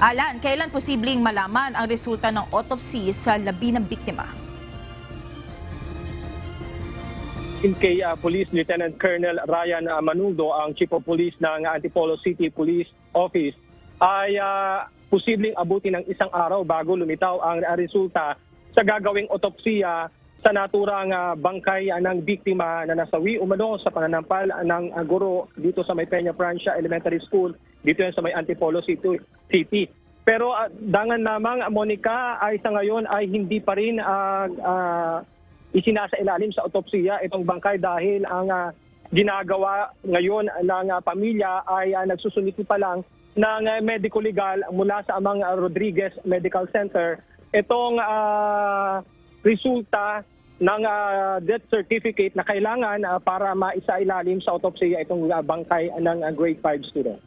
Alan, kailan posibleng malaman ang resulta ng autopsy sa labi ng biktima? Kay Police Lieutenant Colonel Ryan Manudo, ang Chief of Police ng Antipolo City Police Office, ay posibleng abutin ng isang araw bago lumitaw ang resulta sa gagawing otopsiya sa naturang bangkay ng biktima na nasawi umano sa pananampal ng guro dito sa may Peña Francia Elementary School, dito yan sa may Antipolo City. Pero dangan lamang, Monica, ay sa ngayon ay hindi pa rin isinasailalim sa otopsiya itong bangkay dahil ang ginagawa ngayon ng pamilya ay nagsusumiti pa lang ng medico legal mula sa Amang Rodriguez Medical Center itong resulta ng death certificate na kailangan para maisailalim sa otopsiya itong bangkay ng grade 5 student.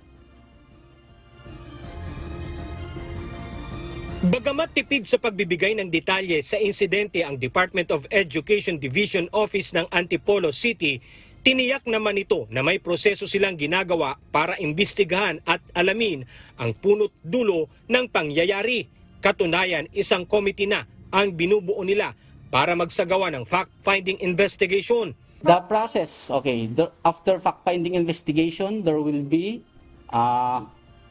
Bagamat tipid sa pagbibigay ng detalye sa insidente ang Department of Education Division Office ng Antipolo City, tiniyak naman ito na may proseso silang ginagawa para imbestigahan at alamin ang punot dulo ng pangyayari. Katunayan, isang committee na ang binubuo nila para magsagawa ng fact-finding investigation. The process, after fact-finding investigation, there will be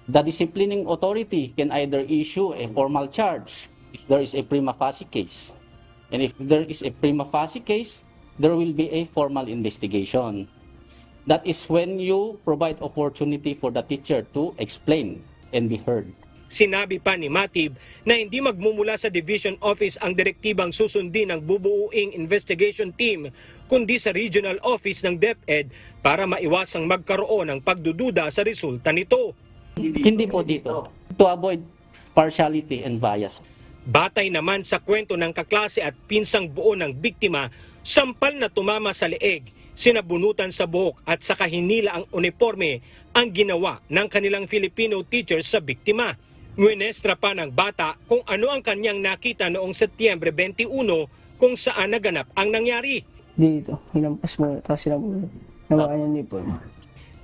the disciplining authority can either issue a formal charge if there is a prima facie case. And if there is a prima facie case, there will be a formal investigation. That is when you provide opportunity for the teacher to explain and be heard. Sinabi pa ni Matib na hindi magmumula sa division office ang direktibang susundin ng bubuuing investigation team, kundi sa regional office ng DepEd para maiwasang magkaroon ng pagdududa sa resulta nito. Hindi po dito. To avoid partiality and bias. Batay naman sa kwento ng kaklase at pinsang buo ng biktima, sampal na tumama sa leeg, sinabunutan sa buhok at sa kahinila ang uniforme ang ginawa ng kanilang Filipino teacher sa biktima. Muinestra pa ng bata kung ano ang kanyang nakita noong Setyembre 21 kung saan naganap ang nangyari. Dito, hinampas mo, tapos sinabunan. Nawakan yung nipon.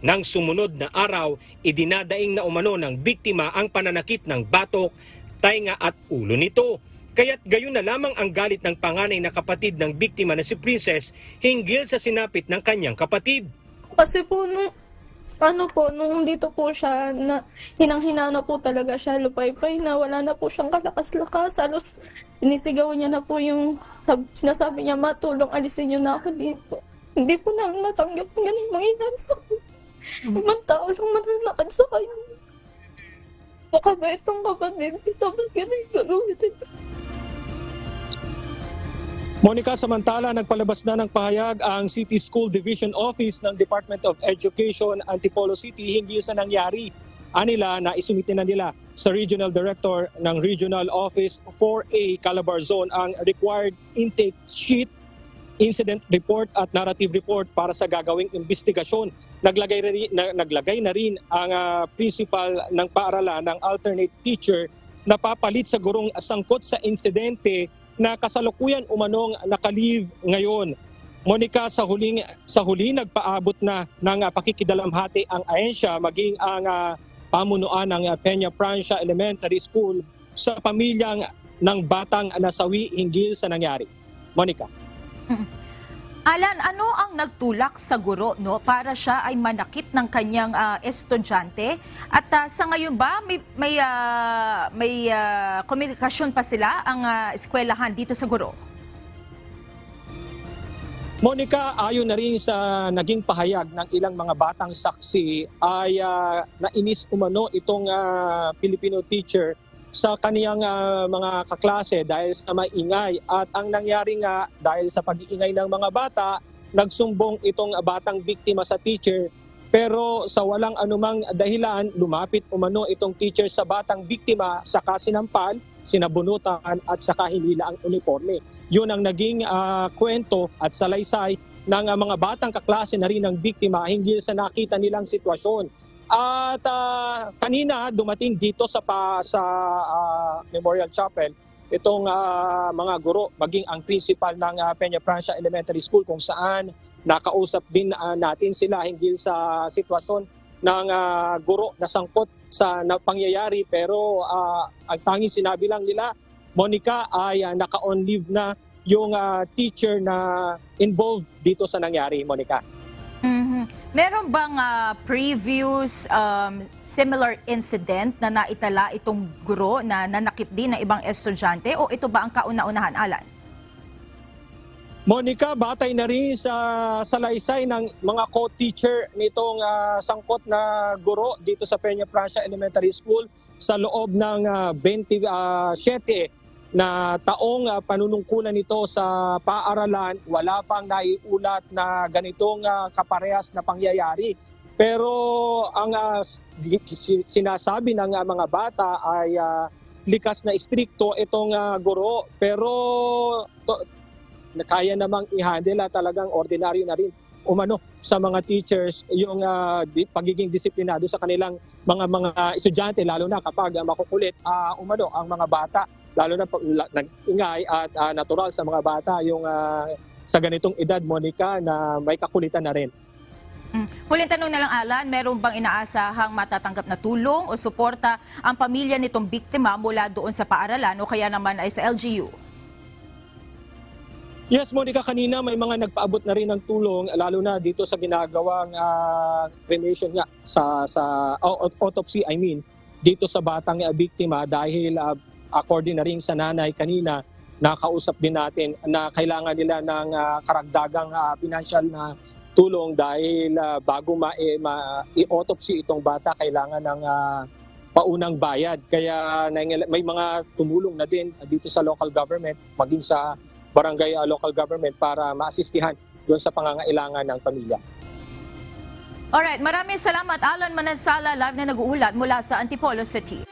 Nang sumunod na araw, idinadaing na umano ng biktima ang pananakit ng batok, tainga at ulo nito. Kaya't gayon na lamang ang galit ng panganay na kapatid ng biktima na si Princess hinggil sa sinapit ng kanyang kapatid. Kasi po nung dito po siya, hinang-hina na po talaga siya, lupay-pay na, wala na po siyang kalakas-lakas. Halos sinisigaw niya na po yung sinasabi niya, matulong, alisin niyo na ako dito. Hindi po namin natanggap ng ganun mangyayari sa akin. Ibang tao lang mananakad sa kanya. Baka ba itong kapatid, ito ba ganun gagawin ito? Monica, samantala nagpalabas na ng pahayag ang City School Division Office ng Department of Education Antipolo City hinggil sa nangyari. Anila na isumite na nila sa Regional Director ng Regional Office 4A Calabar Zone ang required intake sheet, incident report at narrative report para sa gagawing investigasyon. Naglagay na rin ang principal ng paaralan ng alternate teacher na papalit sa gurong sangkot sa insidente na kasalukuyan umanong nakalive ngayon. Monica, sa huli nagpaabot na ng pakikidalamhati ang ahensya maging ang pamunuan ng Peña Francia Elementary School sa pamilyang ng batang nasawi hinggil sa nangyari. Monica. Alan, ano ang nagtulak sa guro para siya ay manakit ng kanyang estudyante? At sa ngayon ba may komunikasyon pa sila ang eskwelahan dito sa guro? Monica, ayon na rin sa naging pahayag ng ilang mga batang saksi ay nainis umano itong Filipino teacher sa kaniyang mga kaklase dahil sa maingay. At ang nangyari nga dahil sa pag-iingay ng mga bata, nagsumbong itong batang biktima sa teacher. Pero sa walang anumang dahilan, lumapit umano itong teacher sa batang biktima, saka sinampal, sinabunutan at saka hinila ang uniforme. Yun ang naging kwento at salaysay ng mga batang kaklase na rin ng biktima hinggil sa nakita nilang sitwasyon. At kanina dumating dito sa Memorial Chapel itong mga guro, maging ang principal ng Peña Francia Elementary School kung saan nakausap din natin sila hinggil sa sitwasyon ng guro na sangkot sa pangyayari, pero ang tanging sinabi lang nila, Monica, ay naka-on leave na yung teacher na involved dito sa nangyari, Monica. Meron bang previous similar incident na naitala itong guro na nanakit din ng ibang estudyante o ito ba ang kauna-unahan, Alan? Monica, batay na rin sa salaysay ng mga co-teacher nitong sangkot na guro dito sa Peña Francia Elementary School sa loob ng 27 na taong panunungkulan nito sa paaralan, wala pang naiulat na ganitong kaparehas na pangyayari. Pero ang sinasabi ng mga bata ay likas na istrikto itong guro, pero kaya namang i-handle, talagang ordinaryo na rin umano sa mga teachers yung pagiging disiplinado sa kanilang mga estudyante, lalo na kapag makukulit umano ang mga bata, lalo na nag-ingay at natural sa mga bata yung sa ganitong edad, Monica, na may kakulitan na rin. Huling tanong na lang, Alan, meron bang inaasahang matatanggap na tulong o suporta ang pamilya nitong biktima mula doon sa paaralan o kaya naman ay sa LGU? Yes, Monica, kanina may mga nagpaabot na rin ng tulong, lalo na dito sa ginagawang cremation nga, sa autopsy, dito sa batang biktima, dahil according na rin sa nanay kanina, nakausap din natin na kailangan nila ng karagdagang financial na tulong dahil bago i-autopsy itong bata, kailangan ng paunang bayad. Kaya may mga tumulong na din dito sa local government, maging sa barangay local government para maasistihan doon sa pangangailangan ng pamilya. Alright, maraming salamat, Alan Manansala, live na nag-uulat mula sa Antipolo City.